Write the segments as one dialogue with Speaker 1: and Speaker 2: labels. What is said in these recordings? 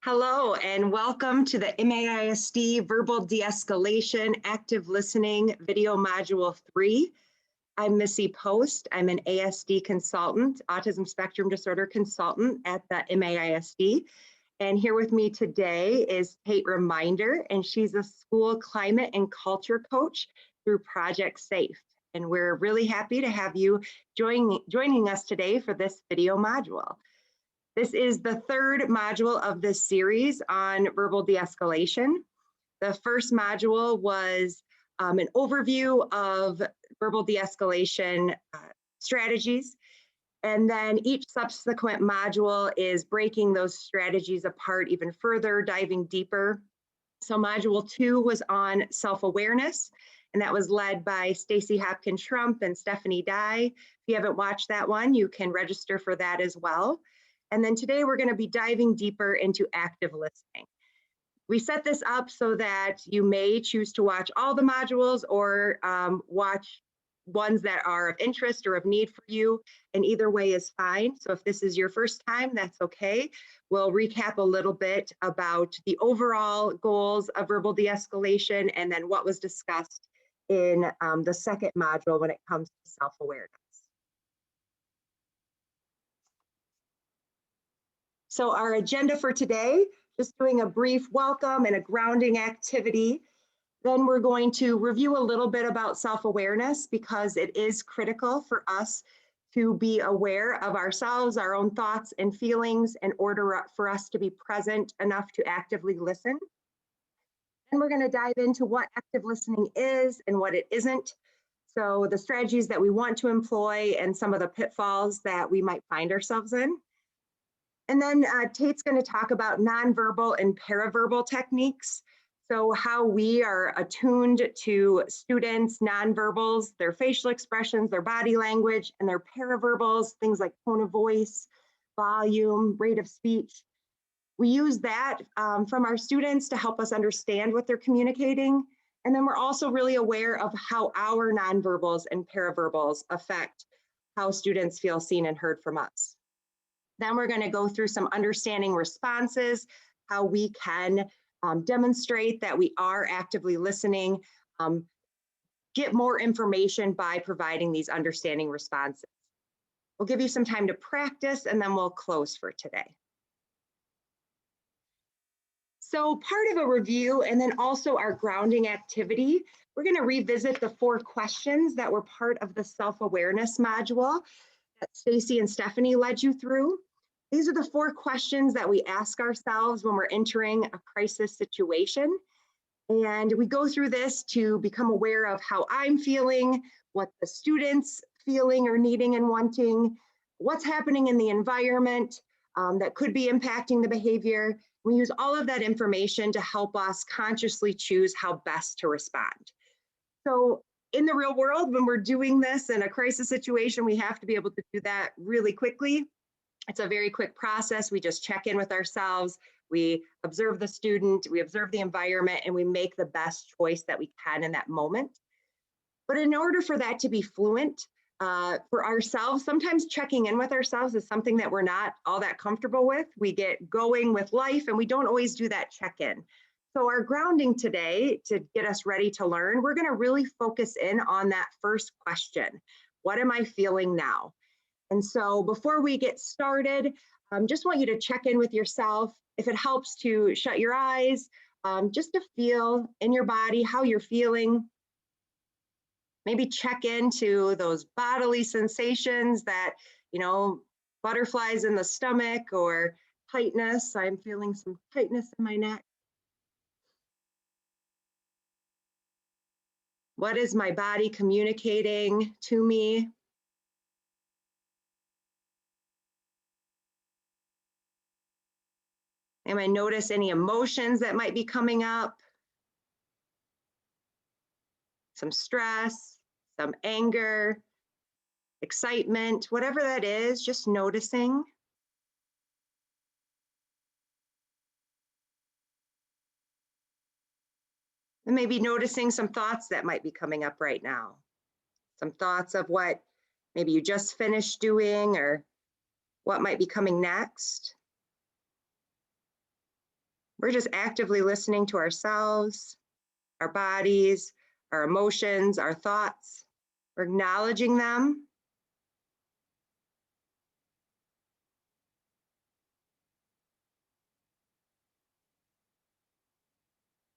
Speaker 1: Hello and welcome to the MAISD Verbal De-escalation Active Listening Video Module 3. I'm Missy Post. I'm an ASD consultant, Autism Spectrum Disorder consultant at the MAISD. And here with me today is Kate Reminder, and she's a school climate and culture coach through Project SAFE. And we're really happy to have you joining us today for this video module. This is the third module of this series on verbal de-escalation. The first module was an overview of verbal de-escalation strategies. And then each subsequent module is breaking those strategies apart even further, diving deeper. So module 2 was on self-awareness, and that was led by Stacy Hopkins-Trump and Stephanie Dye. If you haven't watched that one, you can register for that as well. And then today we're going to be diving deeper into active listening. We set this up so that you may choose to watch all the modules or watch ones that are of interest or of need for you, and either way is fine. So if this is your first time, that's okay. We'll recap a little bit about the overall goals of verbal de-escalation and then what was discussed in the second module when it comes to self-awareness. So our agenda for today, just doing a brief welcome and a grounding activity. Then we're going to review a little bit about self-awareness because it is critical for us to be aware of ourselves, our own thoughts and feelings in order for us to be present enough to actively listen. And we're going to dive into what active listening is and what it isn't. So the strategies that we want to employ and some of the pitfalls that we might find ourselves in. And then Tate's going to talk about nonverbal and paraverbal techniques. So how we are attuned to students' nonverbals, their facial expressions, their body language, and their paraverbals, things like tone of voice, volume, rate of speech. We use that from our students to help us understand what they're communicating. And then we're also really aware of how our nonverbals and paraverbals affect how students feel seen and heard from us. Then we're going to go through some understanding responses, how we can demonstrate that we are actively listening, get more information by providing these understanding responses. We'll give you some time to practice and then we'll close for today. So part of a review and then also our grounding activity, we're going to revisit the 4 questions that were part of the self-awareness module that Stacy and Stephanie led you through. These are the 4 questions that we ask ourselves when we're entering a crisis situation. And we go through this to become aware of how I'm feeling, what the students feeling or needing and wanting, what's happening in the environment that could be impacting the behavior. We use all of that information to help us consciously choose how best to respond. So in the real world, when we're doing this in a crisis situation, we have to be able to do that really quickly. It's a very quick process. We just check in with ourselves, we observe the student, we observe the environment, and we make the best choice that we can in that moment. But in order for that to be fluent for ourselves, sometimes checking in with ourselves is something that we're not all that comfortable with. We get going with life and we don't always do that check-in. So our grounding today, to get us ready to learn, we're going to really focus in on that first question. What am I feeling now? And so before we get started, just want you to check in with yourself. If it helps to shut your eyes, just to feel in your body how you're feeling. Maybe check into those bodily sensations that, butterflies in the stomach or tightness. I'm feeling some tightness in my neck. What is my body communicating to me? Am I notice any emotions that might be coming up? Some stress, some anger, excitement, whatever that is, just noticing. And maybe noticing some thoughts that might be coming up right now. Some thoughts of what maybe you just finished doing or what might be coming next. We're just actively listening to ourselves, our bodies, our emotions, our thoughts. We're acknowledging them.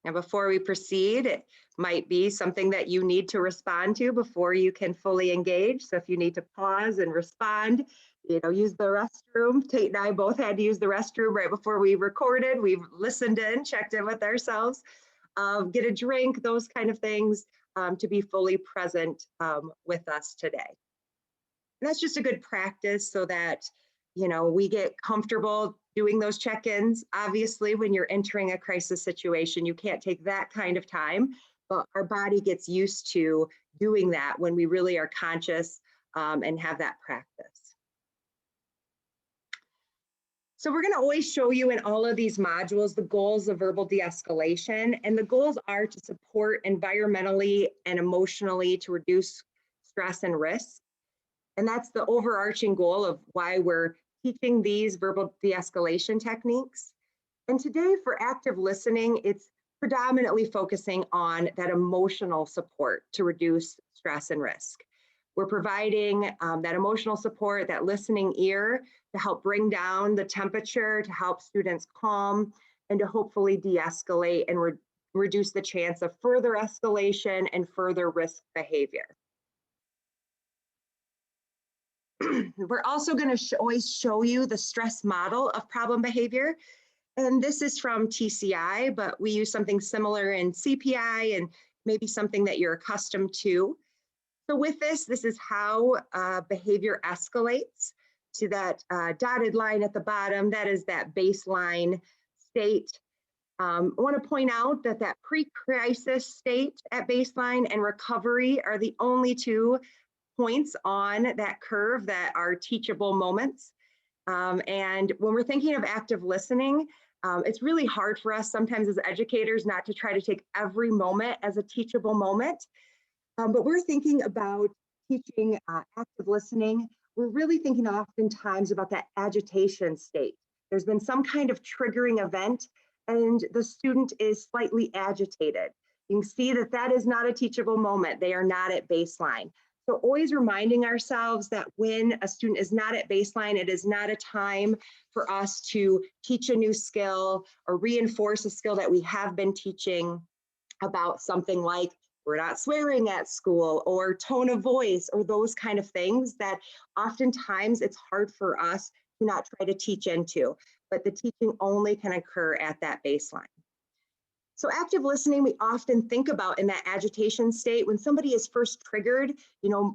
Speaker 1: And before we proceed, it might be something that you need to respond to before you can fully engage. So if you need to pause and respond, use the restroom. Tate and I both had to use the restroom right before we recorded. We've listened in, checked in with ourselves, get a drink, those kind of things, to be fully present with us today. And that's just a good practice so that we get comfortable doing those check-ins. Obviously, when you're entering a crisis situation, you can't take that kind of time, but our body gets used to doing that when we really are conscious and have that practice. So we're going to always show you in all of these modules the goals of verbal de-escalation, and the goals are to support environmentally and emotionally to reduce stress and risk. And that's the overarching goal of why we're teaching these verbal de-escalation techniques. And today for active listening, it's predominantly focusing on that emotional support to reduce stress and risk. We're providing that emotional support, that listening ear to help bring down the temperature, to help students calm, and to hopefully de-escalate and reduce the chance of further escalation and further risk behavior. We're also going to always show you the stress model of problem behavior. And this is from TCI, but we use something similar in CPI and maybe something that you're accustomed to. So with this is how behavior escalates to that dotted line at the bottom. That is that baseline state. I want to point out that pre-crisis state at baseline and recovery are the only two points on that curve that are teachable moments. And when we're thinking of active listening, it's really hard for us sometimes as educators not to try to take every moment as a teachable moment. But we're thinking about teaching active listening. We're really thinking oftentimes about that agitation state. There's been some kind of triggering event and the student is slightly agitated. You can see that is not a teachable moment. They are not at baseline. So always reminding ourselves that when a student is not at baseline, it is not a time for us to teach a new skill or reinforce a skill that we have been teaching about something like we're not swearing at school or tone of voice or those kind of things that oftentimes it's hard for us to not try to teach into, but the teaching only can occur at that baseline. So active listening, we often think about in that agitation state when somebody is first triggered,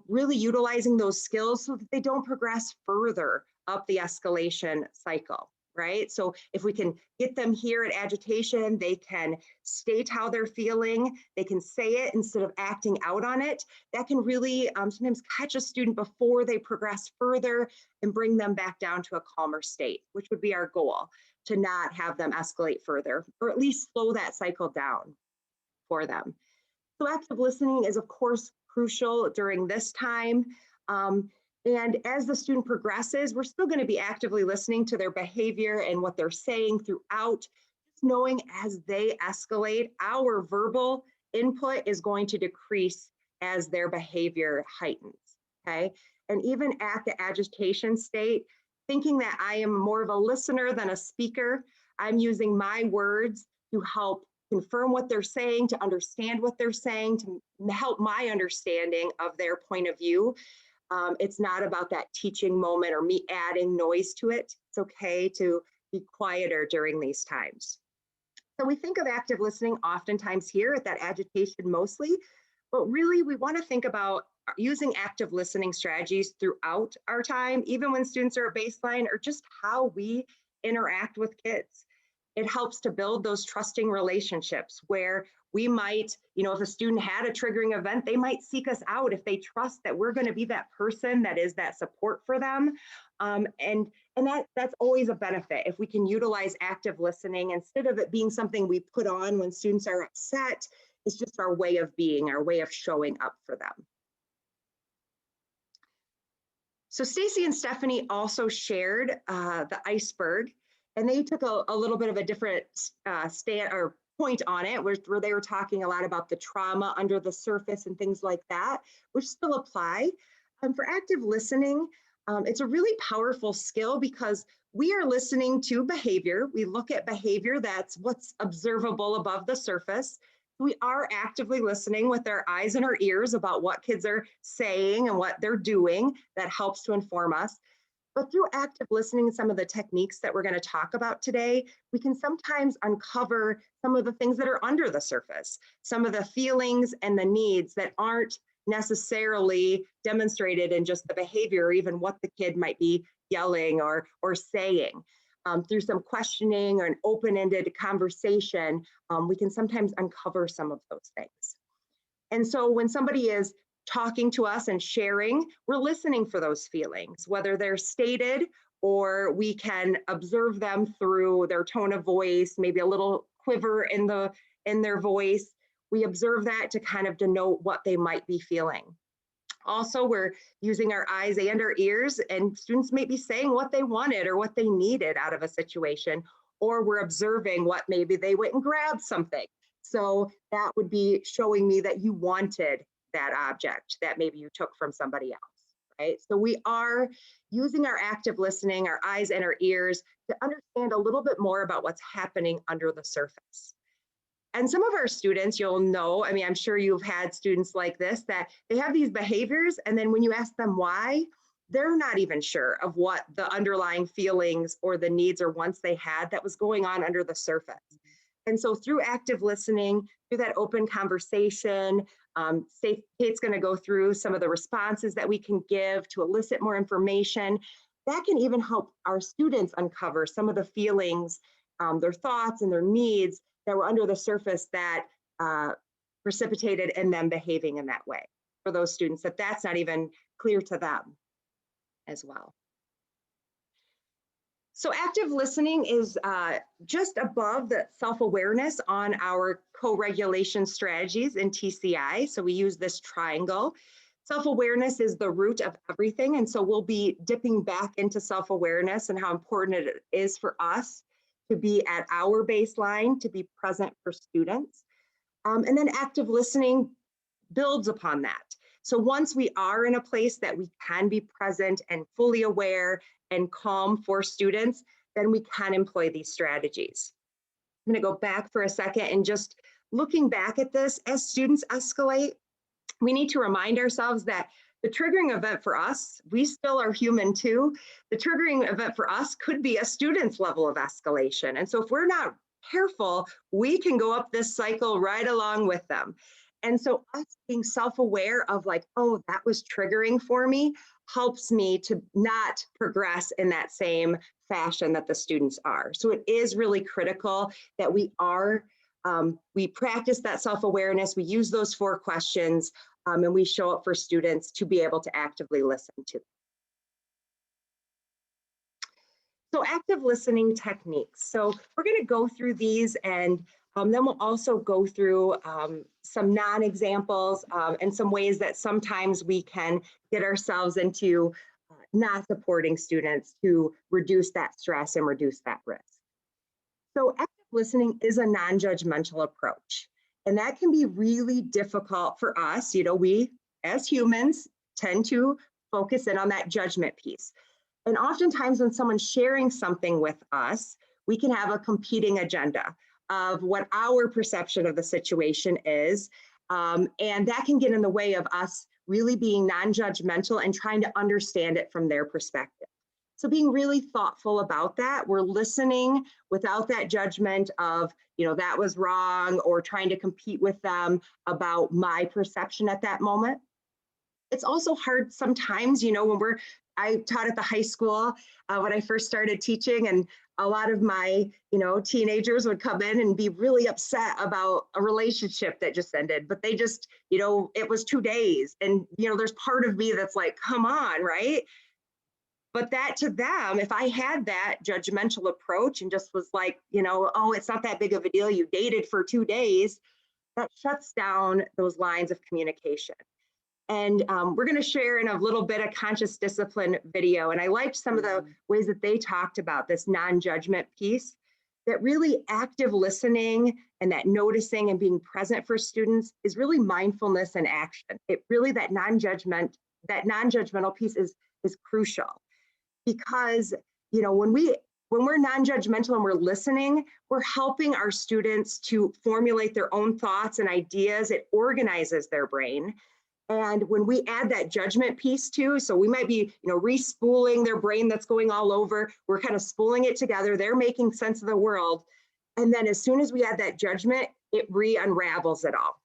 Speaker 1: really utilizing those skills so that they don't progress further up the escalation cycle, right? So if we can get them here at agitation, they can state how they're feeling, they can say it instead of acting out on it. That can really sometimes catch a student before they progress further and bring them back down to a calmer state, which would be our goal, to not have them escalate further, or at least slow that cycle down for them. So active listening is, of course, crucial during this time. And as the student progresses, we're still going to be actively listening to their behavior and what they're saying throughout, just knowing as they escalate, our verbal input is going to decrease as their behavior heightens, okay? And even at the agitation state, thinking that I am more of a listener than a speaker, I'm using my words to help confirm what they're saying, to understand what they're saying, to help my understanding of their point of view. It's not about that teaching moment or me adding noise to it. It's okay to be quieter during these times. So we think of active listening oftentimes here at that agitation mostly, but really we want to think about using active listening strategies throughout our time, even when students are at baseline, or just how we interact with kids. It helps to build those trusting relationships where we might, if a student had a triggering event, they might seek us out if they trust that we're going to be that person that is that support for them. And that's always a benefit if we can utilize active listening instead of it being something we put on when students are upset. It's just our way of being, our way of showing up for them. So Stacy and Stephanie also shared the iceberg. And they took a little bit of a different stand or point on it, where they were talking a lot about the trauma under the surface and things like that, which still apply. For active listening, it's a really powerful skill because we are listening to behavior. We look at behavior that's what's observable above the surface. We are actively listening with our eyes and our ears about what kids are saying and what they're doing. That helps to inform us. But through active listening, some of the techniques that we're going to talk about today, we can sometimes uncover some of the things that are under the surface, some of the feelings and the needs that aren't necessarily demonstrated in just the behavior or even what the kid might be yelling or saying. Through some questioning or an open-ended conversation, we can sometimes uncover some of those things. And so when somebody is talking to us and sharing, we're listening for those feelings, whether they're stated or we can observe them through their tone of voice, maybe a little quiver in their voice. We observe that to kind of denote what they might be feeling. Also, we're using our eyes and our ears, and students may be saying what they wanted or what they needed out of a situation, or we're observing what maybe they went and grabbed something. So that would be showing me that you wanted that object that maybe you took from somebody else, right? So we are using our active listening, our eyes and our ears to understand a little bit more about what's happening under the surface. And some of our students, you'll know, I mean, I'm sure you've had students like this, that they have these behaviors, and then when you ask them why, they're not even sure of what the underlying feelings or the needs or wants they had that was going on under the surface. And so through active listening, through that open conversation, Kate's going to go through some of the responses that we can give to elicit more information. That can even help our students uncover some of the feelings, their thoughts and their needs that were under the surface that precipitated in them behaving in that way. For those students, that's not even clear to them as well. So active listening is just above the self-awareness on our co-regulation strategies in TCI. So we use this triangle. Self-awareness is the root of everything. And so we'll be dipping back into self-awareness and how important it is for us to be at our baseline, to be present for students. And then active listening builds upon that. So once we are in a place that we can be present and fully aware and calm for students, then we can employ these strategies. I'm going to go back for a second and just looking back at this, as students escalate, we need to remind ourselves that the triggering event for us, we still are human too. The triggering event for us could be a student's level of escalation. And so if we're not careful, we can go up this cycle right along with them. And so us being self-aware of like, oh, that was triggering for me, helps me to not progress in that same fashion that the students are. So it is really critical that we practice that self-awareness, we use those 4 questions, and we show up for students to be able to actively listen to them. So active listening techniques. So we're going to go through these, and then we'll also go through some non-examples and some ways that sometimes we can get ourselves into not supporting students to reduce that stress and reduce that risk. So active listening is a non-judgmental approach, and that can be really difficult for us. You know, we as humans tend to focus in on that judgment piece. And oftentimes when someone's sharing something with us, we can have a competing agenda of what our perception of the situation is. And that can get in the way of us really being non-judgmental and trying to understand it from their perspective. So being really thoughtful about that, we're listening without that judgment of, you know, that was wrong, or trying to compete with them about my perception at that moment. It's also hard sometimes, you know, when I taught at the high school when I first started teaching, and a lot of my, you know, teenagers would come in and be really upset about a relationship that just ended, but they just, you know, it was 2 days. And, you know, there's part of me that's like, come on, right? But that to them, if I had that judgmental approach and just was like, you know, oh, it's not that big of a deal, you dated for 2 days, that shuts down those lines of communication. And we're going to share in a little bit of conscious discipline video. And I liked some of the ways that they talked about this non-judgment piece, that really active listening and that noticing and being present for students is really mindfulness and action. It really, that non-judgmental piece is crucial, because, you know, when we're non-judgmental and we're listening, we're helping our students to formulate their own thoughts and ideas. It organizes their brain. And when we add that judgment piece too, so we might be, you know, re-spooling their brain that's going all over, we're kind of spooling it together, they're making sense of the world. And then as soon as we add that judgment, it re-unravels it all.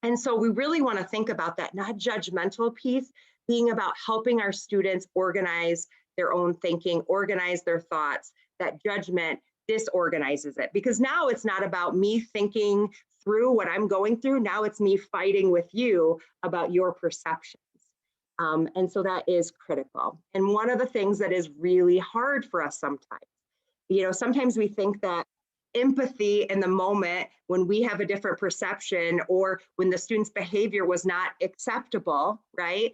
Speaker 1: And so we really want to think about that non-judgmental piece being about helping our students organize their own thinking, organize their thoughts. That judgment disorganizes it, because now it's not about me thinking through what I'm going through. Now it's me fighting with you about your perceptions. And so that is critical. And one of the things that is really hard for us sometimes, you know, sometimes we think that empathy in the moment when we have a different perception or when the student's behavior was not acceptable, right?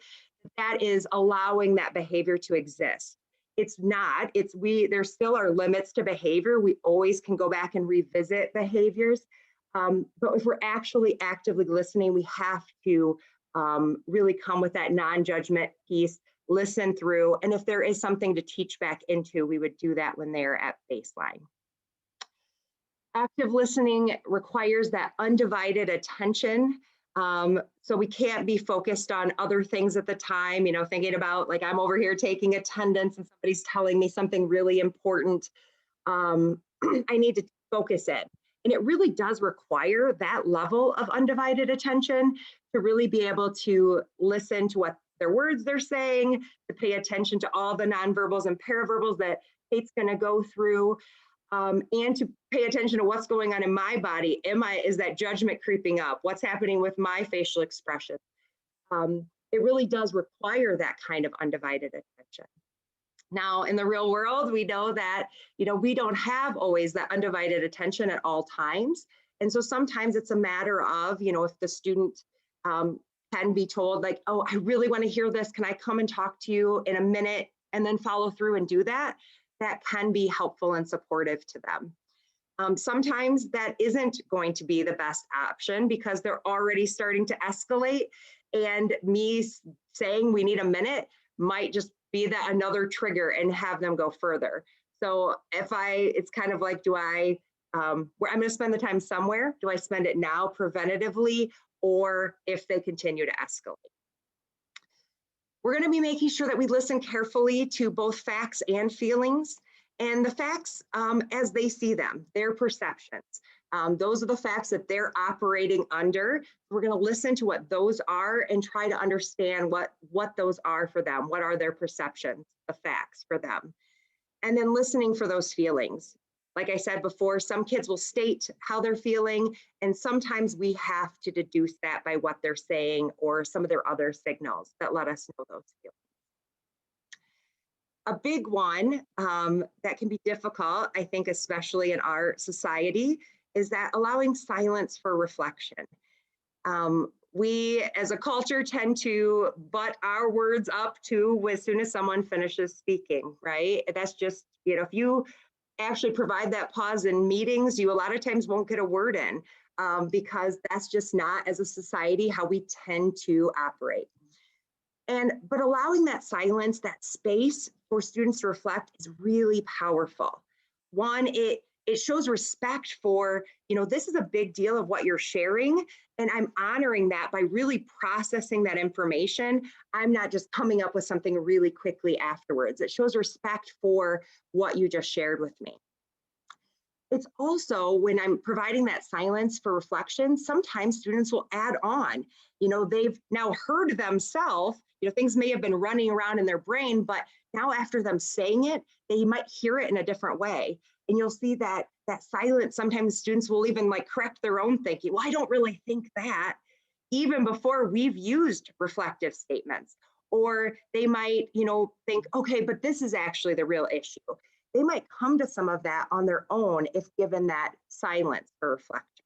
Speaker 1: That is allowing that behavior to exist. It's not, there still are limits to behavior. We always can go back and revisit behaviors. But if we're actually actively listening, we have to really come with that non-judgment piece, listen through, and if there is something to teach back into, we would do that when they're at baseline. Active listening requires that undivided attention. So we can't be focused on other things at the time, you know, thinking about, like, I'm over here taking attendance and somebody's telling me something really important. I need to focus in. And it really does require that level of undivided attention to really be able to listen to what their words they're saying, to pay attention to all the nonverbals and paraverbals that Kate's going to go through, and to pay attention to what's going on in my body. Is that judgment creeping up? What's happening with my facial expression? It really does require that kind of undivided attention. Now, in the real world, we know that, you know, we don't have always that undivided attention at all times. And so sometimes it's a matter of, you know, if the student can be told, like, oh, I really want to hear this. Can I come and talk to you in a minute, and then follow through and do that? That can be helpful and supportive to them. Sometimes that isn't going to be the best option because they're already starting to escalate, and me saying we need a minute might just be that another trigger and have them go further. So it's kind of like, I'm going to spend the time somewhere. Do I spend it now preventatively, or if they continue to escalate? We're going to be making sure that we listen carefully to both facts and feelings, and the facts as they see them, their perceptions. Those are the facts that they're operating under. We're going to listen to what those are and try to understand what those are for them. What are their perceptions, the facts for them? And then listening for those feelings. Like I said before, some kids will state how they're feeling, and sometimes we have to deduce that by what they're saying or some of their other signals that let us know those feelings. A big one that can be difficult, I think, especially in our society, is that allowing silence for reflection. We as a culture tend to butt our words up to as soon as someone finishes speaking, right? That's just, you know, if you actually provide that pause in meetings, you a lot of times won't get a word in because that's just not, as a society, how we tend to operate. But allowing that silence, that space for students to reflect is really powerful. One, it shows respect for, you know, this is a big deal of what you're sharing, and I'm honoring that by really processing that information. I'm not just coming up with something really quickly afterwards. It shows respect for what you just shared with me. It's also, when I'm providing that silence for reflection, sometimes students will add on. You know, they've now heard themselves, you know, things may have been running around in their brain, but now after them saying it, they might hear it in a different way. And you'll see that silence, sometimes students will even like correct their own thinking. Well, I don't really think that, even before we've used reflective statements. Or they might, you know, think, okay, but this is actually the real issue. They might come to some of that on their own if given that silence for reflection.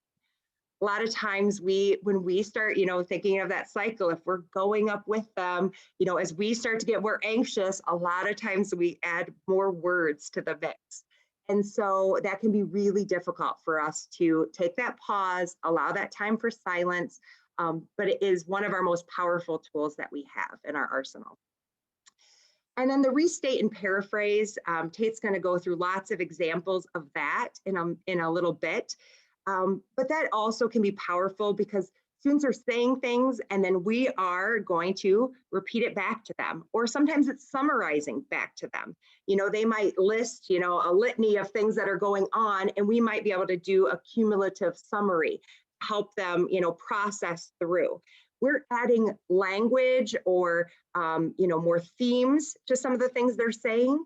Speaker 1: A lot of times when we start, thinking of that cycle, if we're going up with them, as we start to get more anxious, a lot of times we add more words to the mix. And so that can be really difficult for us to take that pause, allow that time for silence. But it is one of our most powerful tools that we have in our arsenal. And then the restate and paraphrase, Tate's going to go through lots of examples of that in a little bit. But that also can be powerful because students are saying things and then we are going to repeat it back to them. Or sometimes it's summarizing back to them. They might list, a litany of things that are going on, and we might be able to do a cumulative summary, help them, process through. We're adding language or, more themes to some of the things they're saying.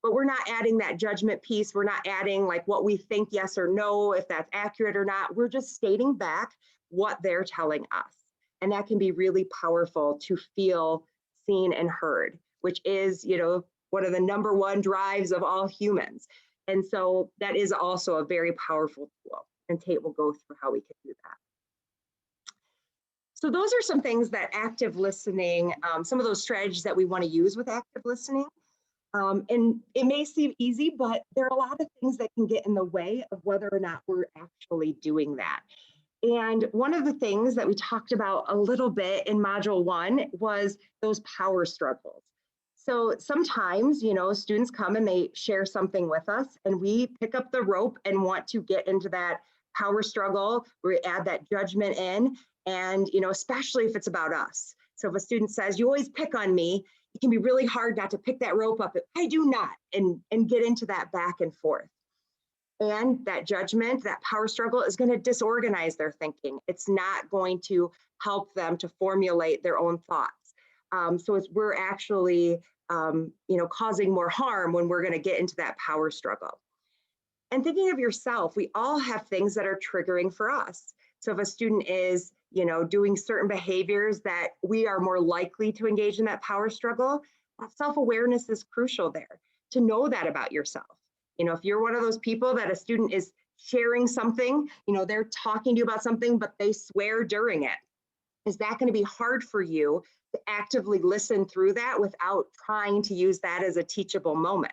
Speaker 1: But we're not adding that judgment piece. We're not adding like what we think, yes or no, if that's accurate or not. We're just stating back what they're telling us. And that can be really powerful to feel seen and heard, which is, one of the number one drives of all humans. And so that is also a very powerful tool. And Tate will go through how we can do that. So those are some things that active listening, some of those strategies that we want to use with active listening. And it may seem easy, but there are a lot of things that can get in the way of whether or not we're actually doing that. And one of the things that we talked about a little bit in Module 1 was those power struggles. So sometimes, students come and they share something with us and we pick up the rope and want to get into that power struggle where we add that judgment in. And, especially if it's about us. So if a student says, you always pick on me, it can be really hard not to pick that rope up. I do not, and get into that back and forth. And that judgment, that power struggle is going to disorganize their thinking. It's not going to help them to formulate their own thoughts. So we're actually, causing more harm when we're going to get into that power struggle. And thinking of yourself, we all have things that are triggering for us. So if a student is, doing certain behaviors that we are more likely to engage in that power struggle, self-awareness is crucial there, to know that about yourself. If you're one of those people that a student is sharing something, they're talking to you about something, but they swear during it, is that going to be hard for you to actively listen through that without trying to use that as a teachable moment?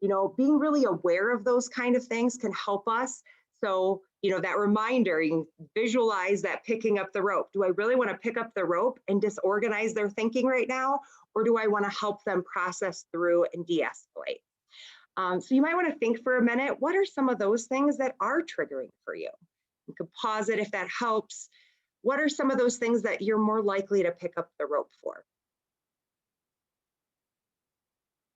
Speaker 1: Being really aware of those kind of things can help us. So, that reminder, you can visualize that picking up the rope. Do I really want to pick up the rope and disorganize their thinking right now? Or do I want to help them process through and de-escalate? So you might want to think for a minute, what are some of those things that are triggering for you? You could pause it if that helps. What are some of those things that you're more likely to pick up the rope for?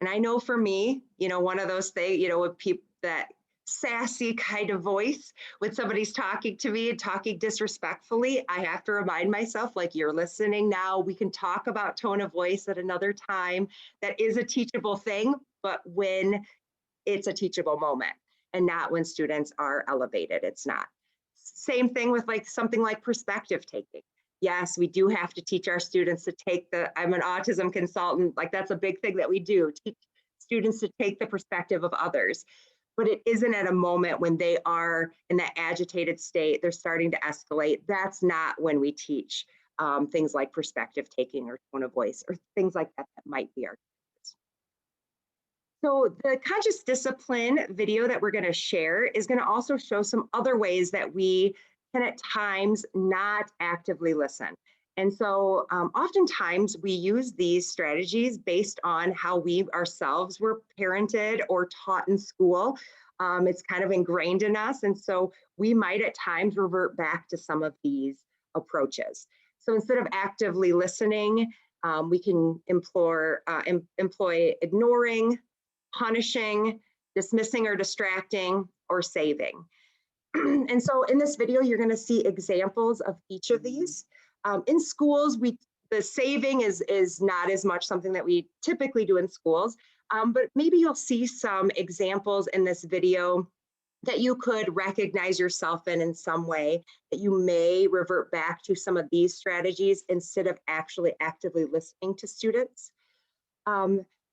Speaker 1: And I know for me, one of those things, with people, that sassy kind of voice when somebody's talking to me and talking disrespectfully, I have to remind myself, like, you're listening now. We can talk about tone of voice at another time. That is a teachable thing, but when it's a teachable moment and not when students are elevated, it's not. Same thing with like something like perspective taking. Yes, we do have to teach our students to take I'm an autism consultant, like that's a big thing that we do, teach students to take the perspective of others. But it isn't at a moment when they are in that agitated state, they're starting to escalate. That's not when we teach things like perspective taking or tone of voice or things like that that might be our triggers. So the conscious discipline video that we're going to share is going to also show some other ways that we can at times not actively listen. And so oftentimes we use these strategies based on how we ourselves were parented or taught in school. It's kind of ingrained in us. And so we might at times revert back to some of these approaches. So instead of actively listening, we can employ ignoring, punishing, dismissing or distracting, or saving. And so in this video, you're going to see examples of each of these. In schools, the saving is not as much something that we typically do in schools, but maybe you'll see some examples in this video that you could recognize yourself in some way, that you may revert back to some of these strategies instead of actually actively listening to students.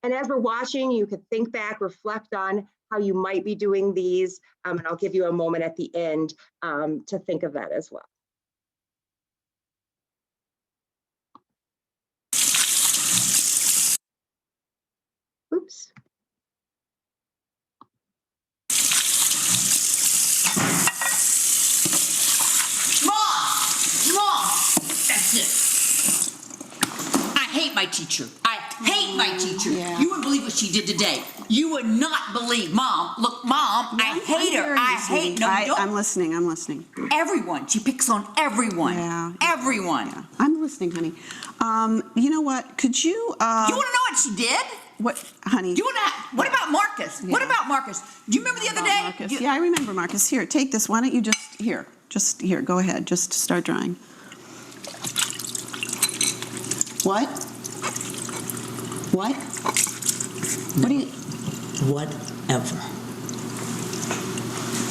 Speaker 1: And as we're watching, you could think back, reflect on how you might be doing these, and I'll give you a moment at the end to think of that as well. Oops.
Speaker 2: Mom, that's it. I hate my teacher. I hate my teacher.
Speaker 3: Yeah.
Speaker 2: You wouldn't believe what she did today. You would not believe. Mom, look, Mom, I hate her. I hate, no, you don't.
Speaker 3: I'm listening, I'm listening.
Speaker 2: Everyone. She picks on everyone.
Speaker 3: Yeah.
Speaker 2: Everyone.
Speaker 3: Yeah. I'm listening, honey. You know what, could you...
Speaker 2: You want to know what she did?
Speaker 3: What, honey?
Speaker 2: Do you want to... What about Marcus?
Speaker 3: Yeah.
Speaker 2: What about Marcus? Do you remember the other day?
Speaker 3: Marcus. Yeah, I remember Marcus. Here, take this. Why don't you just here, go ahead. Just start drawing. What? What? What do you...
Speaker 4: Whatever.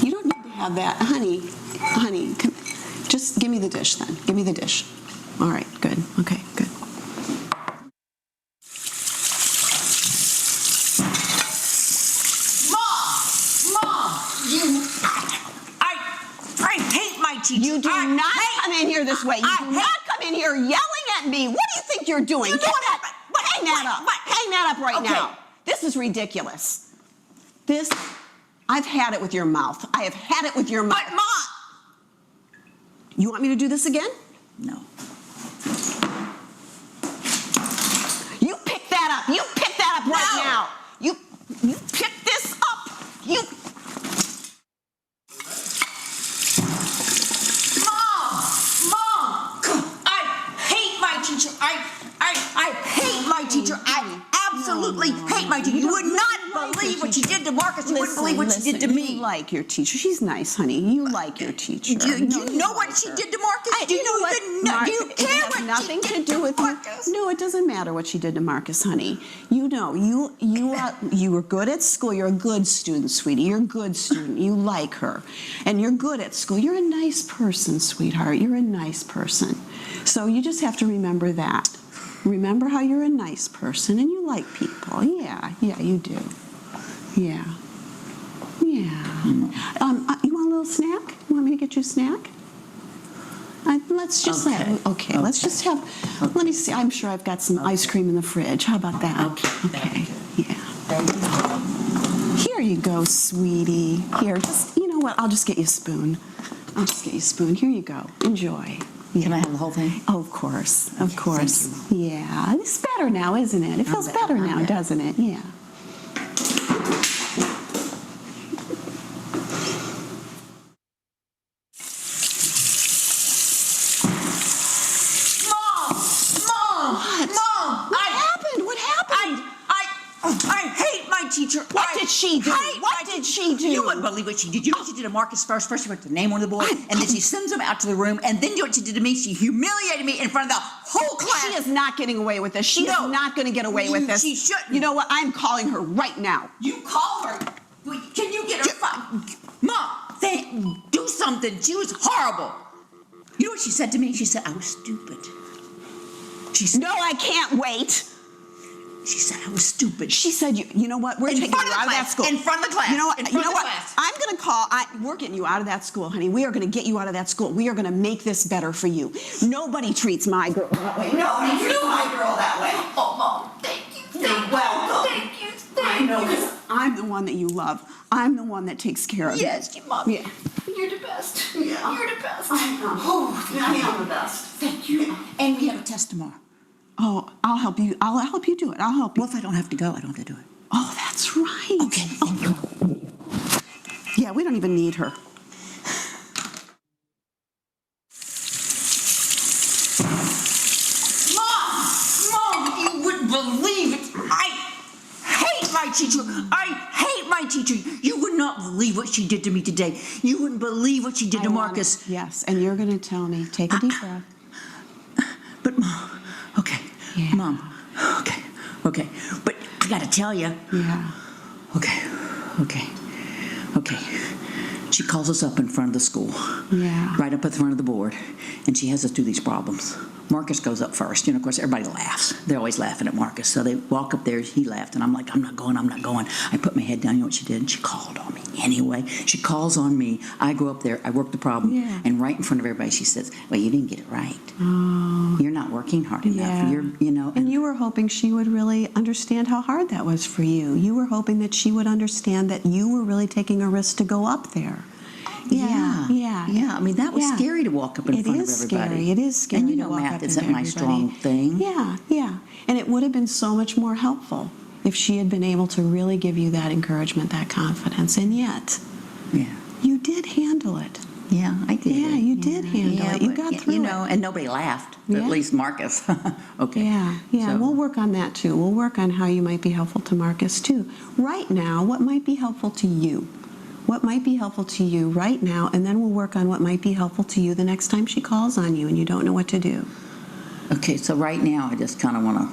Speaker 3: You don't need to have that. Honey, just give me the dish then. Give me the dish. All right, good. Okay, good.
Speaker 2: I hate my teacher.
Speaker 3: You do not come in here this way. You do not come in here yelling at me. What do you think you're doing?
Speaker 2: You know what happened?
Speaker 3: Hang that up. Hang that up right now. This is ridiculous. I've had it with your mouth. I have had it with your mouth.
Speaker 2: But, Mom!
Speaker 3: You want me to do this again?
Speaker 2: No.
Speaker 3: You pick that up. You pick that up right now. You pick this up.
Speaker 2: Mom! I hate my teacher. I hate my teacher. I absolutely hate my teacher. You would not believe what she did to Marcus. You wouldn't believe what she did to me.
Speaker 3: You like your teacher. She's nice, honey. You like your teacher.
Speaker 2: Do you know what she did to Marcus? Do you know what? Do you care what
Speaker 3: nothing
Speaker 2: she did
Speaker 3: to do with
Speaker 2: Marcus?
Speaker 3: No, it doesn't matter what she did to Marcus, honey. You know, you were good at school. You're a good student, sweetie. You're a good student. You like her, and you're good at school. You're a nice person, sweetheart. You're a nice person. So you just have to remember that. Remember how you're a nice person and you like people. Yeah, you do. Yeah. You want a little snack? You want me to get you a snack? Let's just let's just have, let me see, I'm sure I've got some ice cream in the fridge. How about that? Okay. Yeah. Here you go, sweetie. Here, you know what, I'll just get you a spoon. Here you go. Enjoy. Yeah.
Speaker 2: Can I have the whole thing?
Speaker 3: Oh, of course. Yeah, it's better now, isn't it? It feels better now, doesn't it? Yeah.
Speaker 2: I hate my teacher.
Speaker 3: What did she do? What did she do?
Speaker 2: You wouldn't believe what she did. You know what she did to Marcus first? First she went to name on the board, and then she sends him out to the room, and then you know what she did to me? She humiliated me in front of the whole class.
Speaker 3: She is not getting away with this. She is not going to get away with this.
Speaker 2: She shouldn't.
Speaker 3: You know what? I'm calling her right now.
Speaker 2: You call her? Can you get her? Mom, do something. She was horrible. You know what she said to me? She said, I was stupid. She said,
Speaker 3: no, I can't wait.
Speaker 2: She said I was stupid.
Speaker 3: She said, you know what? We're taking you out of that school.
Speaker 2: In front of the class.
Speaker 3: You know what? I'm going to call. We're getting you out of that school, honey. We are going to get you out of that school. We are going to make this better for you. Nobody treats my girl that way. Nobody treats my girl that way.
Speaker 2: Oh, Mom, thank you.
Speaker 3: You're welcome.
Speaker 2: Thank you.
Speaker 3: I know this. I'm the one that you love. I'm the one that takes care of you.
Speaker 2: Yes, Mom.
Speaker 3: Yeah.
Speaker 2: You're the best. Yeah. You're the best.
Speaker 3: I am the best.
Speaker 2: Thank you. And we have a test tomorrow.
Speaker 3: Oh, I'll help you. I'll help you do it. I'll help you.
Speaker 2: Well, if I don't have to go, I don't have to do it.
Speaker 3: Oh, that's right.
Speaker 2: Okay, thank you.
Speaker 3: Yeah, we don't even need her.
Speaker 2: Mom, you wouldn't believe it. I hate my teacher. I hate my teacher. You would not believe what she did to me today. You wouldn't believe what she did to Marcus.
Speaker 3: Yes, and you're going to tell me. Take a deep breath.
Speaker 2: But, Mom, okay. Yeah. Mom, okay. But I got to tell you.
Speaker 3: Yeah.
Speaker 2: Okay. She calls us up in front of the school.
Speaker 3: Yeah.
Speaker 2: Right up at the front of the board. And she has us do these problems. Marcus goes up first. Of course, everybody laughs. They're always laughing at Marcus. So they walk up there. He laughed, and I'm like, I'm not going. I put my head down. You know what she did? And she called on me anyway. She calls on me. I go up there. I work the problem.
Speaker 3: Yeah.
Speaker 2: And right in front of everybody, she says, well, you didn't get it right.
Speaker 3: Oh.
Speaker 2: You're not working hard enough.
Speaker 3: Yeah. And you were hoping she would really understand how hard that was for you. You were hoping that she would understand that you were really taking a risk to go up there. Yeah.
Speaker 2: I mean, that was scary to walk up in front of everybody.
Speaker 3: It is scary.
Speaker 2: And
Speaker 3: to walk
Speaker 2: math
Speaker 3: up
Speaker 2: isn't
Speaker 3: into
Speaker 2: my
Speaker 3: everybody.
Speaker 2: strong thing.
Speaker 3: Yeah. And it would have been so much more helpful if she had been able to really give you that encouragement, that confidence. And yet, you did handle it.
Speaker 2: Yeah, I did.
Speaker 3: Yeah, you did handle it. You got through it.
Speaker 2: And nobody laughed. At least Marcus. Okay.
Speaker 3: Yeah.
Speaker 2: So,
Speaker 3: We'll work on that too. We'll work on how you might be helpful to Marcus too. Right now, what might be helpful to you? What might be helpful to you right now, and then we'll work on what might be helpful to you the next time she calls on you and you don't know what to do.
Speaker 2: Okay, so right now I just kind of want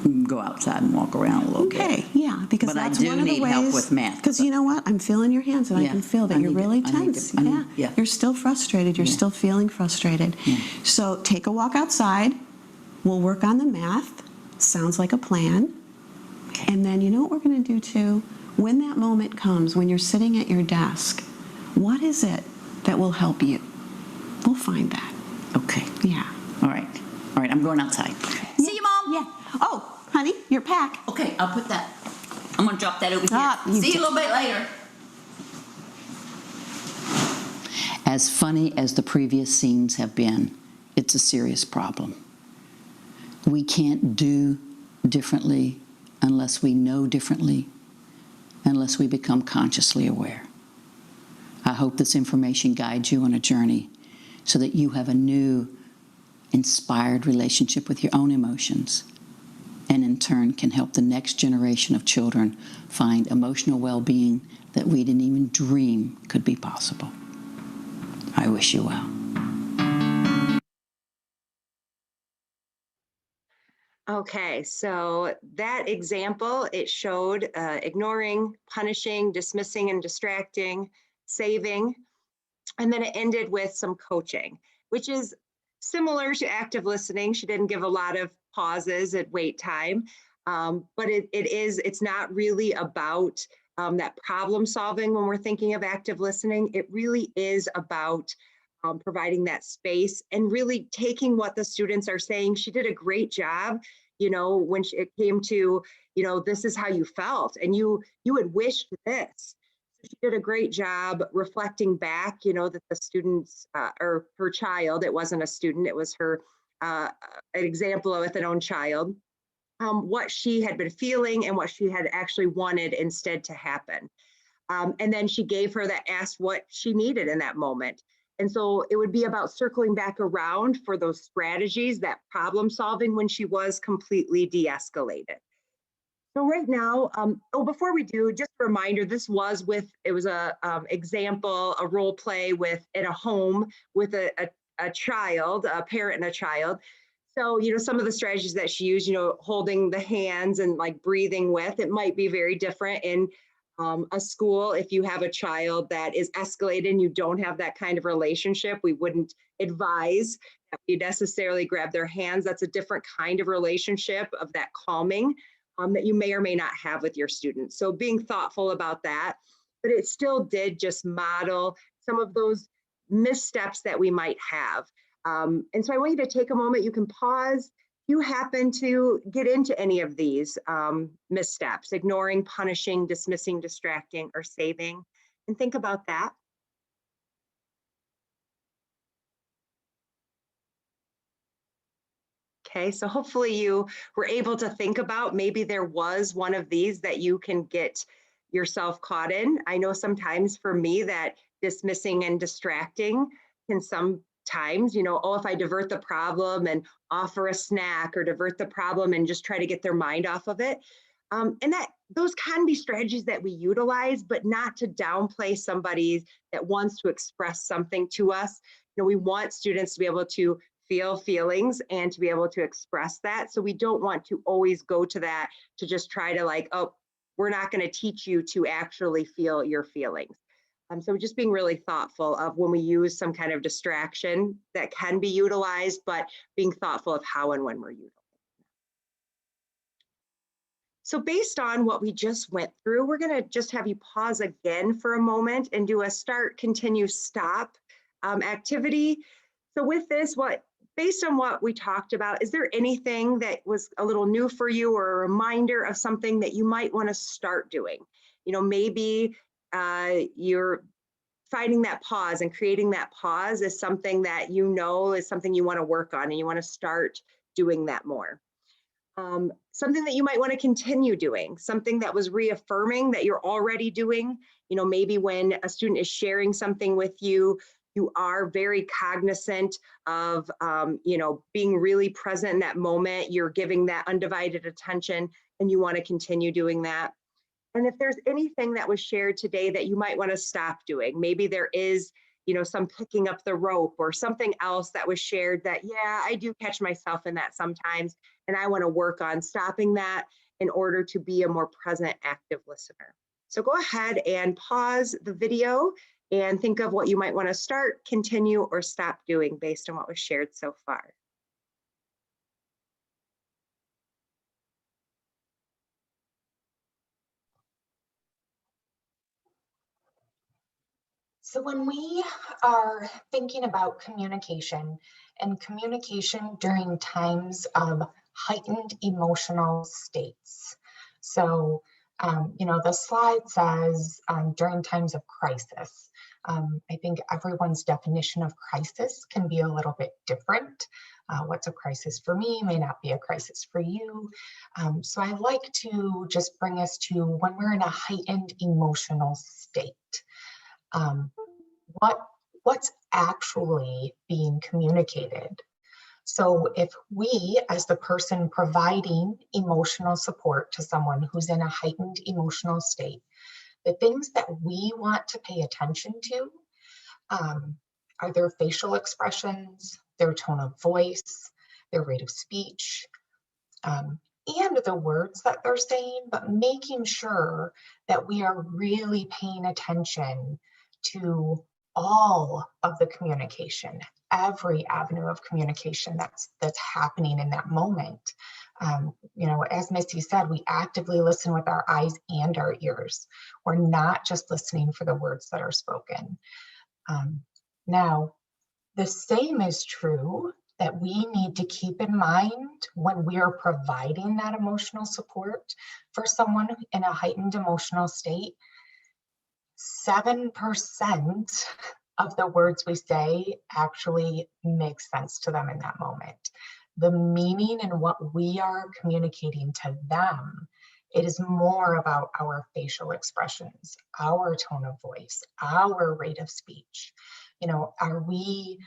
Speaker 2: to go outside and walk around a little bit.
Speaker 3: Okay, yeah, because
Speaker 2: But
Speaker 3: that's
Speaker 2: I do
Speaker 3: one of the
Speaker 2: need
Speaker 3: ways.
Speaker 2: help with math.
Speaker 3: Because you know what? I'm feeling your hands, and I
Speaker 2: Yeah,
Speaker 3: can feel that
Speaker 2: I
Speaker 3: you're
Speaker 2: need to-
Speaker 3: really
Speaker 2: I need
Speaker 3: tense.
Speaker 2: to- yeah.
Speaker 3: You're still frustrated. You're still feeling frustrated.
Speaker 2: Yeah.
Speaker 3: So take a walk outside. We'll work on the math. Sounds like a plan.
Speaker 2: Okay.
Speaker 3: And then you know what we're going to do too? When that moment comes, when you're sitting at your desk, what is it that will help you? We'll find that.
Speaker 2: Okay.
Speaker 3: Yeah.
Speaker 2: All right, I'm going outside. See you, Mom.
Speaker 3: Yeah. Oh, honey, your pack.
Speaker 2: Okay, I'll put that. I'm going to drop that over
Speaker 3: You
Speaker 2: here. See you a little bit later. As funny as the previous scenes have been, it's a serious problem. We can't do differently unless we know differently, unless we become consciously aware. I hope this information guides you on a journey so that you have a new, inspired relationship with your own emotions, and in turn can help the next generation of children find emotional well-being that we didn't even dream could be possible. I wish you well.
Speaker 1: Okay, so that example, it showed ignoring, punishing, dismissing and distracting, saving, and then it ended with some coaching, which is similar to active listening. She didn't give a lot of pauses at wait time, but it's not really about that problem solving when we're thinking of active listening. It really is about providing that space and really taking what the students are saying. She did a great job, when it came to, this is how you felt and you had wished this. She did a great job reflecting back, that the students or her child, it wasn't a student, it was her, an example with an own child, what she had been feeling and what she had actually wanted instead to happen. And then she gave her that, asked what she needed in that moment. And so it would be about circling back around for those strategies, that problem solving when she was completely de-escalated. So right now, before we do, just a reminder, it was a example, a role play in a home with a child, a parent and a child. So, some of the strategies that she used, holding the hands and like breathing with, it might be very different in a school. If you have a child that is escalated and you don't have that kind of relationship, we wouldn't advise that you necessarily grab their hands. That's a different kind of relationship of that calming that you may or may not have with your students. So being thoughtful about that, but it still did just model some of those missteps that we might have. And so I want you to take a moment, you can pause. You happen to get into any of these missteps, ignoring, punishing, dismissing, distracting, or saving, and think about that. Okay, so hopefully you were able to think about maybe there was one of these that you can get yourself caught in. I know sometimes for me that dismissing and distracting can sometimes, if I divert the problem and offer a snack or divert the problem and just try to get their mind off of it. And those can be strategies that we utilize, but not to downplay somebody that wants to express something to us. We want students to be able to feel feelings and to be able to express that. So we don't want to always go to that to just try to we're not going to teach you to actually feel your feelings. So just being really thoughtful of when we use some kind of distraction that can be utilized, but being thoughtful of how and when we're utilizing. So based on what we just went through, we're going to just have you pause again for a moment and do a start, continue, stop activity. So with this, based on what we talked about, is there anything that was a little new for you or a reminder of something that you might want to start doing? You know, maybe you're finding that pause and creating that pause is something that you know is something you want to work on and you want to start doing that more. Something that you might want to continue doing, something that was reaffirming that you're already doing. You know, maybe when a student is sharing something with you, you are very cognizant of, you know, being really present in that moment. You're giving that undivided attention and you want to continue doing that. And if there's anything that was shared today that you might want to stop doing, maybe there is, you know, some picking up the rope or something else that was shared that, yeah, I do catch myself in that sometimes, and I want to work on stopping that in order to be a more present, active listener. So go ahead and pause the video and think of what you might want to start, continue, or stop doing based on what was shared so far.
Speaker 5: So when we are thinking about communication and communication during times of heightened emotional states. So, you know, the slide says during times of crisis. I think everyone's definition of crisis can be a little bit different. What's a crisis for me may not be a crisis for you. So I like to just bring us to when we're in a heightened emotional state. Um, what's actually being communicated. So if we, as the person providing emotional support to someone who's in a heightened emotional state, the things that we want to pay attention to are their facial expressions, their tone of voice, their rate of speech, and the words that they're saying, but making sure that we are really paying attention to all of the communication, every avenue of communication that's happening in that moment. You know, as Missy said, we actively listen with our eyes and our ears. We're not just listening for the words that are spoken. Now, the same is true that we need to keep in mind when we are providing that emotional support for someone in a heightened emotional state. 7% of the words we say actually make sense to them in that moment. The meaning and what we are communicating to them, it is more about our facial expressions, our tone of voice, our rate of speech. You know, are we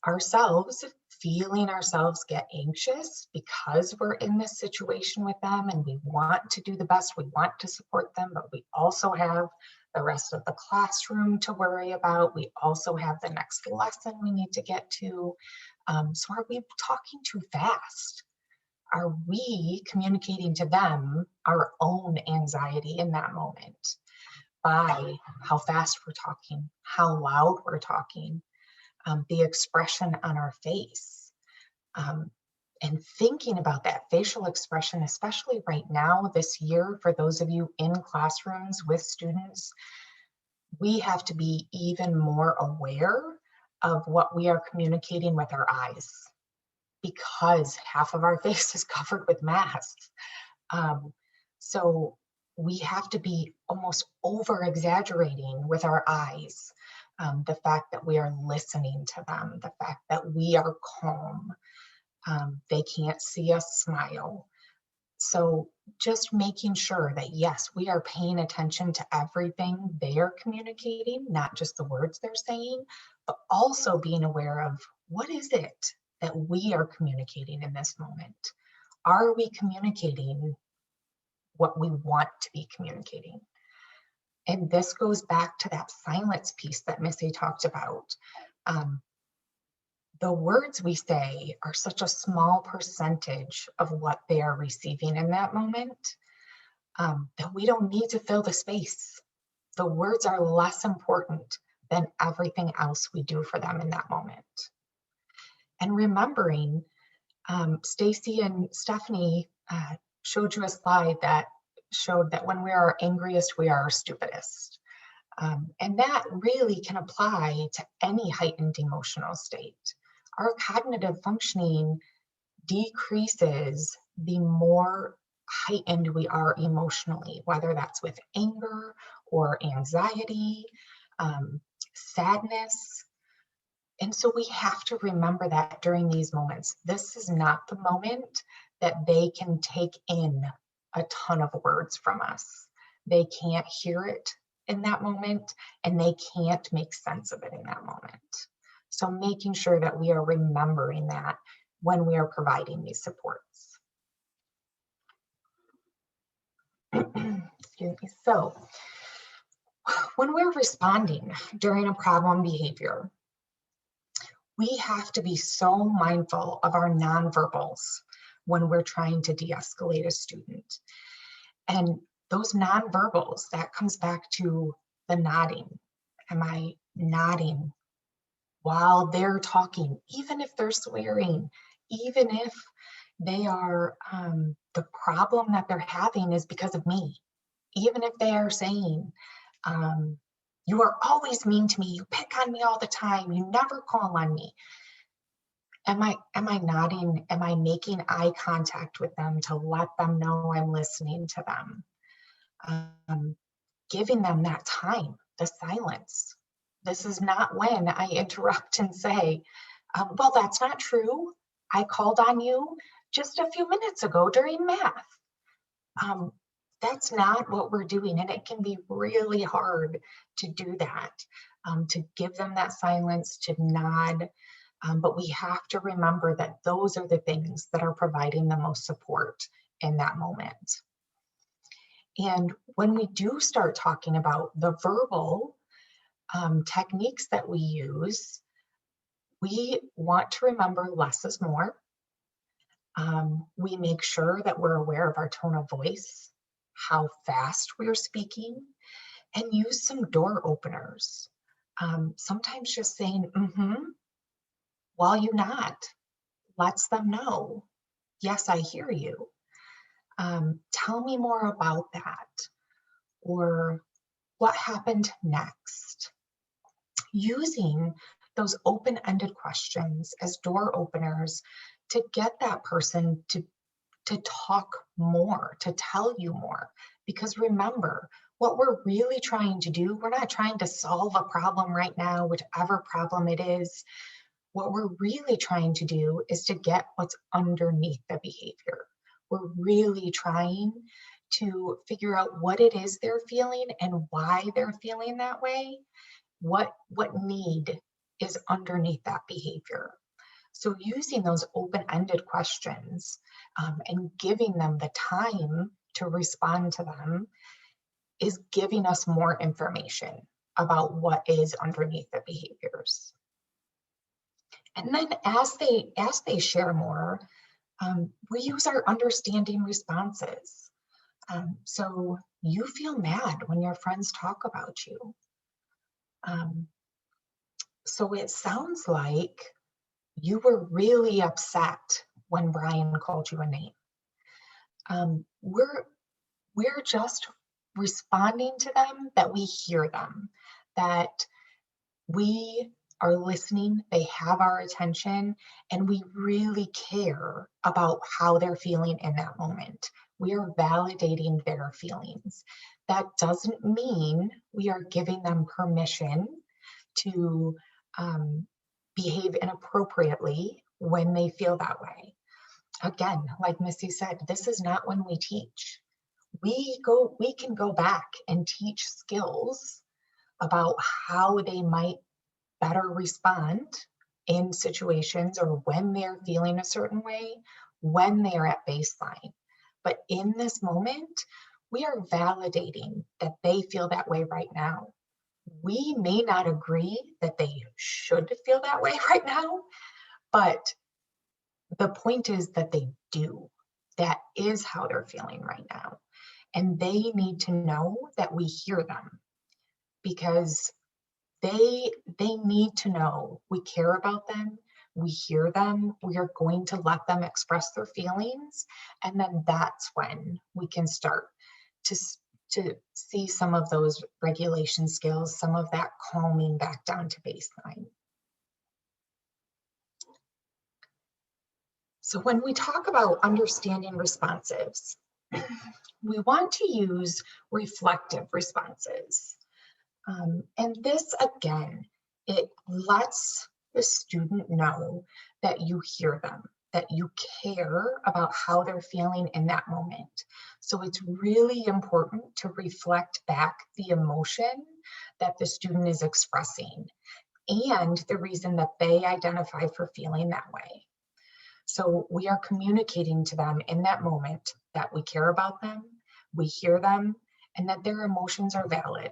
Speaker 5: ourselves feeling ourselves get anxious because we're in this situation with them and we want to do the best, we want to support them, but we also have the rest of the classroom to worry about. We also have the next lesson we need to get to. So are we talking too fast? Are we communicating to them our own anxiety in that moment by how fast we're talking, how loud we're talking, the expression on our face? And thinking about that facial expression, especially right now, this year, for those of you in classrooms with students, we have to be even more aware of what we are communicating with our eyes, because half of our face is covered with masks. So we have to be almost over exaggerating with our eyes. The fact that we are listening to them, the fact that we are calm. They can't see us smile. So just making sure that, yes, we are paying attention to everything they are communicating, not just the words they're saying, but also being aware of what is it that we are communicating in this moment? Are we communicating what we want to be communicating? And this goes back to that silence piece that Missy talked about. The words we say are such a small percentage of what they are receiving in that moment that we don't need to fill the space. the words are less important than everything else we do for them in that moment. And remembering, Stacy and Stephanie showed you a slide that showed that when we are our angriest, we are our stupidest. And that really can apply to any heightened emotional state. Our cognitive functioning decreases the more heightened we are emotionally, whether that's with anger or anxiety, sadness. And so we have to remember that during these moments. This is not the moment that they can take in a ton of words from us. They can't hear it in that moment, and they can't make sense of it in that moment. So making sure that we are remembering that when we are providing these supports. Excuse me. So when we're responding during a problem behavior, we have to be so mindful of our nonverbals when we're trying to de-escalate a student. And those nonverbals, that comes back to the nodding. Am I nodding while they're talking, even if they're swearing, even if they are, the problem that they're having is because of me, even if they are saying, you are always mean to me, you pick on me all the time, you never call on me. Am I nodding? Am I making eye contact with them to let them know I'm listening to them? Giving them that time, the silence. This is not when I interrupt and say, well, that's not true. I called on you just a few minutes ago during math. That's not what we're doing. And it can be really hard to do that, to give them that silence, to nod. But we have to remember that those are the things that are providing the most support in that moment. And when we do start talking about the verbal techniques that we use, we want to remember less is more. We make sure that we're aware of our tone of voice, how fast we're speaking, and use some door openers. Sometimes just saying, while you nod, lets them know, yes, I hear you. Tell me more about that. Or what happened next? Using those open-ended questions as door openers to get that person to talk more, to tell you more. Because remember, what we're really trying to do, we're not trying to solve a problem right now, whichever problem it is. What we're really trying to do is to get what's underneath the behavior. We're really trying to figure out what it is they're feeling and why they're feeling that way. What need is underneath that behavior. So using those open-ended questions and giving them the time to respond to them is giving us more information about what is underneath the behaviors. And then as they share more, we use our understanding responses. So you feel mad when your friends talk about you. So it sounds like you were really upset when Brian called you a name. We're just responding to them, that we hear them, that we are listening, they have our attention, and we really care about how they're feeling in that moment. We are validating their feelings. That doesn't mean we are giving them permission to behave inappropriately when they feel that way. Again, like Missy said, this is not when we teach. We can go back and teach skills about how they might better respond in situations or when they're feeling a certain way, when they're at baseline. But in this moment, we are validating that they feel that way right now. We may not agree that they should feel that way right now, but the point is that they do. That is how they're feeling right now. And they need to know that we hear them. because they need to know we care about them, we hear them, we are going to let them express their feelings, and then that's when we can start to see some of those regulation skills, some of that calming back down to baseline. So when we talk about understanding responsives, we want to use reflective responses. And this, again, it lets the student know that you hear them, that you care about how they're feeling in that moment. So it's really important to reflect back the emotion that the student is expressing and the reason that they identify for feeling that way. So we are communicating to them in that moment that we care about them, we hear them, and that their emotions are valid.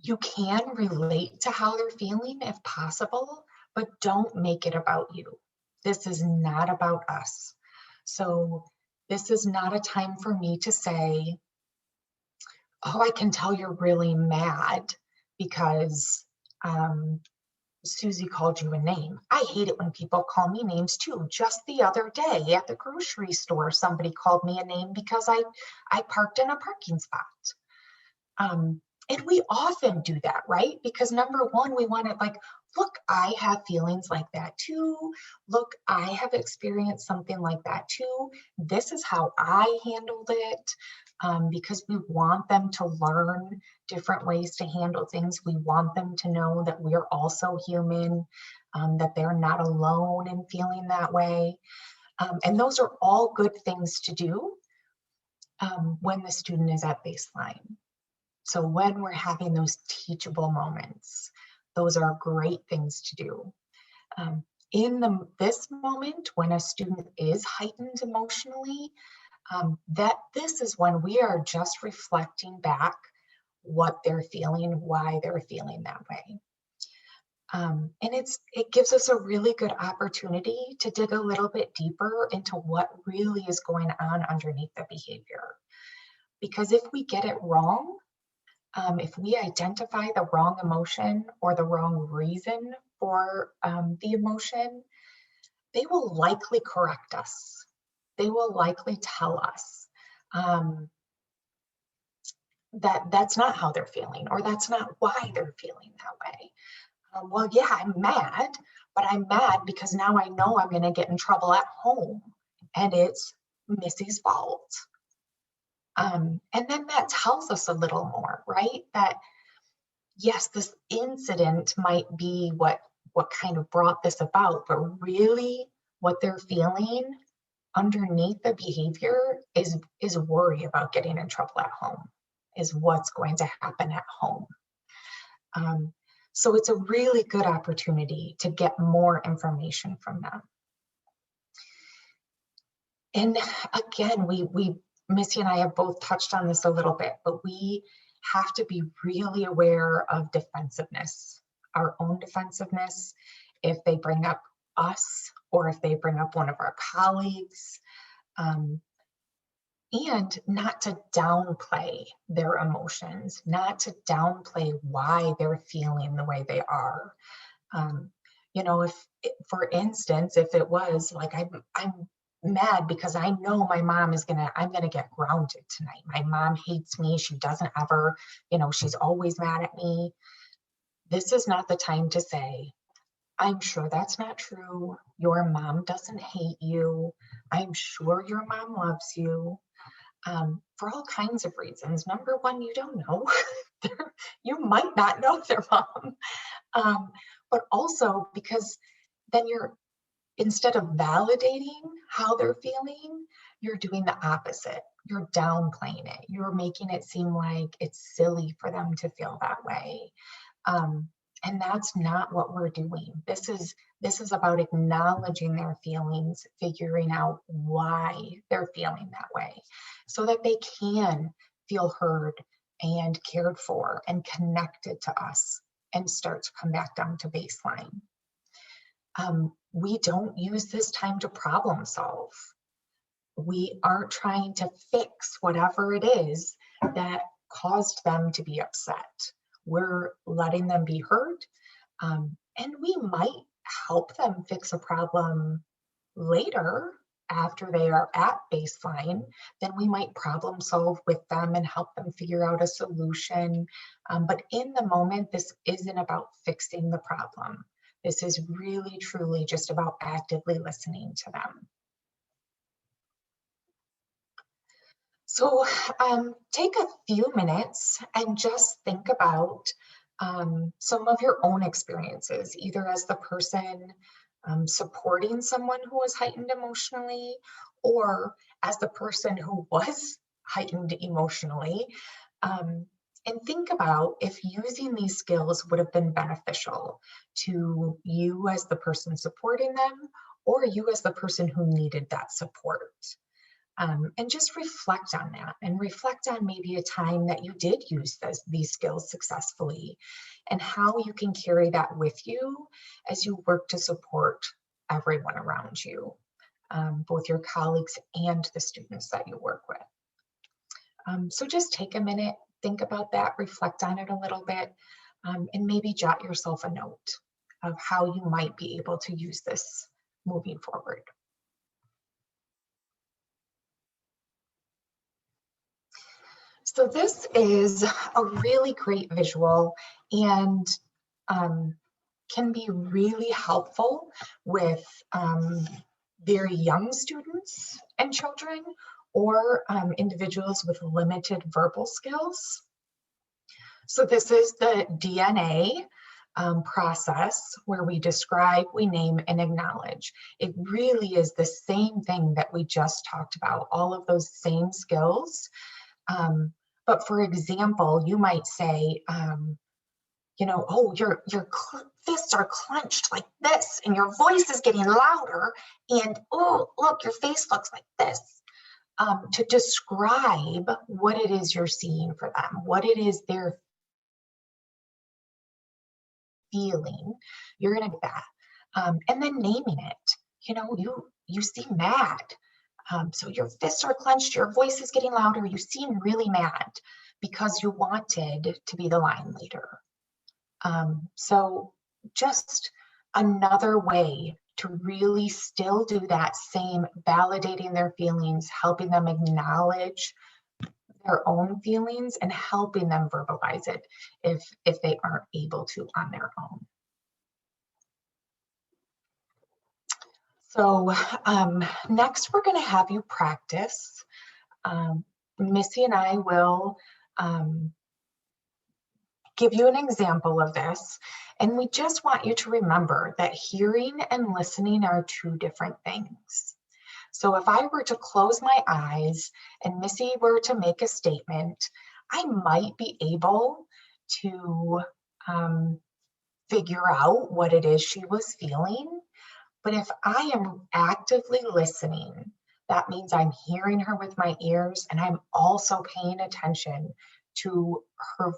Speaker 5: You can relate to how they're feeling if possible, but don't make it about you. This is not about us. So this is not a time for me to say, oh, I can tell you're really mad because Susie called you a name. I hate it when people call me names too. Just the other day at the grocery store, somebody called me a name because I parked in a parking spot. And we often do that, right? Because number one, we want to like, look, I have feelings like that too. Look, I have experienced something like that too. This is how I handled it. Because we want them to learn different ways to handle things. We want them to know that we are also human, that they're not alone in feeling that way. And those are all good things to do when the student is at baseline. So when we're having those teachable moments, those are great things to do. In this moment, when a student is heightened emotionally, that this is when we are just reflecting back what they're feeling, why they're feeling that way. And it gives us a really good opportunity to dig a little bit deeper into what really is going on underneath the behavior. Because if we get it wrong, if we identify the wrong emotion or the wrong reason for the emotion, they will likely correct us. They will likely tell us that that's not how they're feeling, or that's not why they're feeling that way. Well, yeah, I'm mad, but I'm mad because now I know I'm going to get in trouble at home, and it's Missy's fault. And then that tells us a little more, right? That yes, this incident might be what kind of brought this about, but really what they're feeling underneath the behavior is worry about getting in trouble at home, is what's going to happen at home. So it's a really good opportunity to get more information from them. And again, Missy and I have both touched on this a little bit, but we have to be really aware of defensiveness, our own defensiveness, if they bring up us or if they bring up one of our colleagues, and not to downplay their emotions, not to downplay why they're feeling the way they are. You know, for instance, if it was like, I'm mad because I know my mom I'm gonna get grounded tonight. My mom hates me. She doesn't ever, she's always mad at me. This is not the time to say, I'm sure that's not true. Your mom doesn't hate you. I'm sure your mom loves you. For all kinds of reasons. Number one, you don't know. You might not know their mom. But also because then instead of validating how they're feeling, you're doing the opposite. You're downplaying it. You're making it seem like it's silly for them to feel that way. And that's not what we're doing. This is about acknowledging their feelings, figuring out why they're feeling that way, so that they can feel heard and cared for and connected to us and start to come back down to baseline. We don't use this time to problem solve. We aren't trying to fix whatever it is that caused them to be upset. We're letting them be heard, and we might help them fix a problem later after they are at baseline. Then we might problem solve with them and help them figure out a solution. But in the moment, this isn't about fixing the problem. This is really, truly just about actively listening to them. So take a few minutes and just think about some of your own experiences, either as the person supporting someone who was heightened emotionally, or as the person who was heightened emotionally. And think about if using these skills would have been beneficial to you as the person supporting them, or you as the person who needed that support. And just reflect on that, and reflect on maybe a time that you did use these skills successfully, and how you can carry that with you as you work to support everyone around you, both your colleagues and the students that you work with. So just take a minute, think about that, reflect on it a little bit, and maybe jot yourself a note of how you might be able to use this moving forward. So this is a really great visual, and can be really helpful with very young students and children, or individuals with limited verbal skills. So this is the DNA process, where we describe, we name, and acknowledge. It really is the same thing that we just talked about, all of those same skills. But for example, you might say, oh, your fists are clenched like this, and your voice is getting louder, and oh, look, your face looks like this. To describe what it is you're seeing for them, what it is they're feeling, you're gonna do that. And then naming it. You seem mad. So your fists are clenched, your voice is getting louder, you seem really mad because you wanted to be the line leader. So just another way to really still do that same validating their feelings, helping them acknowledge their own feelings, and helping them verbalize it if they aren't able to on their own. So next we're going to have you practice. Missy and I will give you an example of this, and we just want you to remember that hearing and listening are two different things. So if I were to close my eyes and Missy were to make a statement, I might be able to figure out what it is she was feeling. But if I am actively listening, that means I'm hearing her with my ears, and I'm also paying attention to her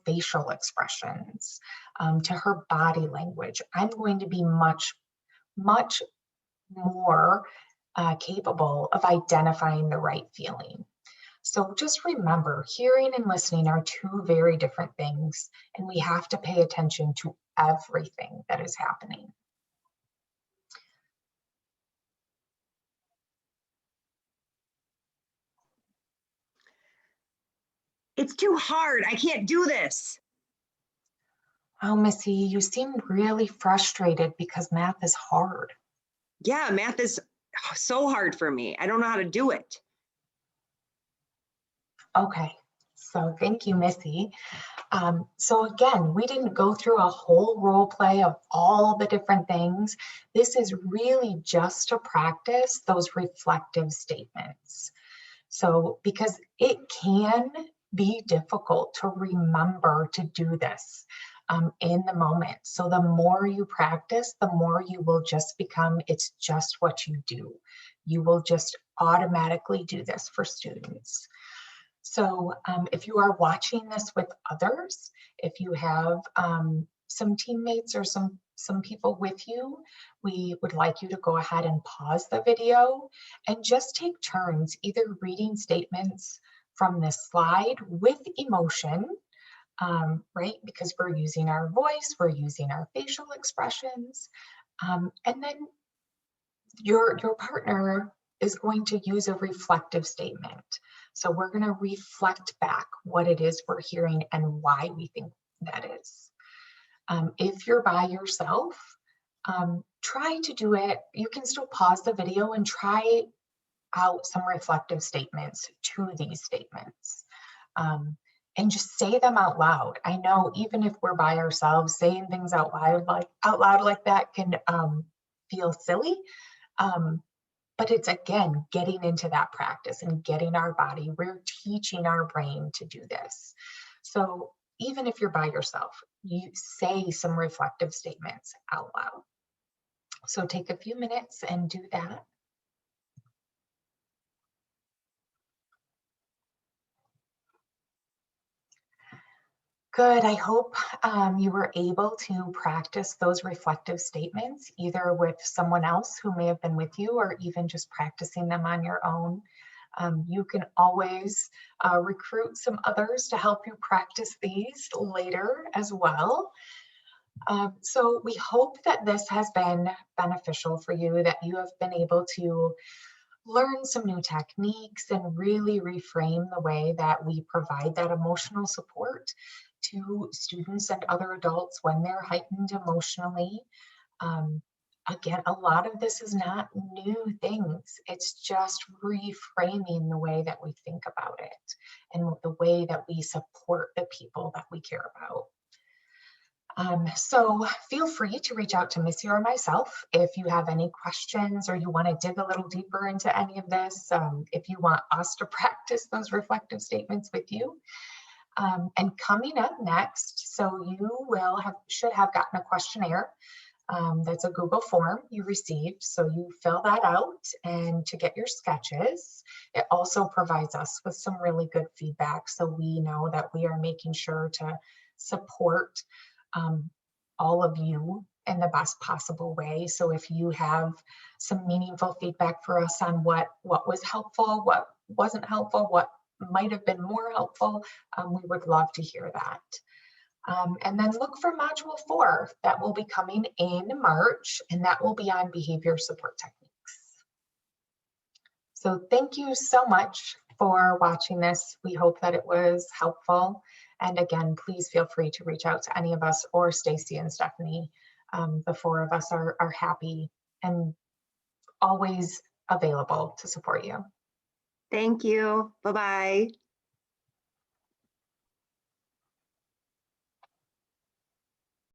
Speaker 5: facial expressions, to her body language. I'm going to be much, much more capable of identifying the right feeling. So just remember, hearing and listening are two very different things, and we have to pay attention to everything that is happening.
Speaker 1: It's too hard. I can't do this.
Speaker 5: Oh, Missy, you seem really frustrated because math is hard.
Speaker 1: Yeah, math is so hard for me. I don't know how to do it.
Speaker 5: Okay, so thank you, Missy. So again, we didn't go through a whole role play of all the different things. This is really just to practice those reflective statements. So because it can be difficult to remember to do this in the moment. So the more you practice, the more you will just become, it's just what you do. You will just automatically do this for students. So if you are watching this with others, if you have some teammates or some people with you, we would like you to go ahead and pause the video and just take turns either reading statements from this slide with emotion, right? Because we're using our voice, we're using our facial expressions, and then your partner is going to use a reflective statement. So we're going to reflect back what it is we're hearing and why we think that is. If you're by yourself, try to do it. You can still pause the video and try out some reflective statements to these statements. And just say them out loud. I know even if we're by ourselves, saying things out loud like that can feel silly. But it's, again, getting into that practice and getting our body, we're teaching our brain to do this. So even if you're by yourself, you say some reflective statements out loud. So take a few minutes and do that. Good. I hope you were able to practice those reflective statements, either with someone else who may have been with you, or even just practicing them on your own. You can always recruit some others to help you practice these later as well. So we hope that this has been beneficial for you, that you have been able to learn some new techniques and really reframe the way that we provide that emotional support to students and other adults when they're heightened emotionally. Again, a lot of this is not new things. It's just reframing the way that we think about it and the way that we support the people that we care about. So feel free to reach out to Missy or myself if you have any questions or you want to dig a little deeper into any of this, if you want us to practice those reflective statements with you. And coming up next, so you should have gotten a questionnaire. That's a Google form you received. So you fill that out and to get your sketches. It also provides us with some really good feedback, so we know that we are making sure to support all of you in the best possible way. So if you have some meaningful feedback for us on what was helpful, what wasn't helpful, what might have been more helpful, we would love to hear that. And then look for Module 4 that will be coming in March, and that will be on behavior support techniques. So thank you so much for watching this. We hope that it was helpful. And again, please feel free to reach out to any of us or Stacy and Stephanie. The four of us are happy and always available to support you.
Speaker 1: Thank you. Bye-bye.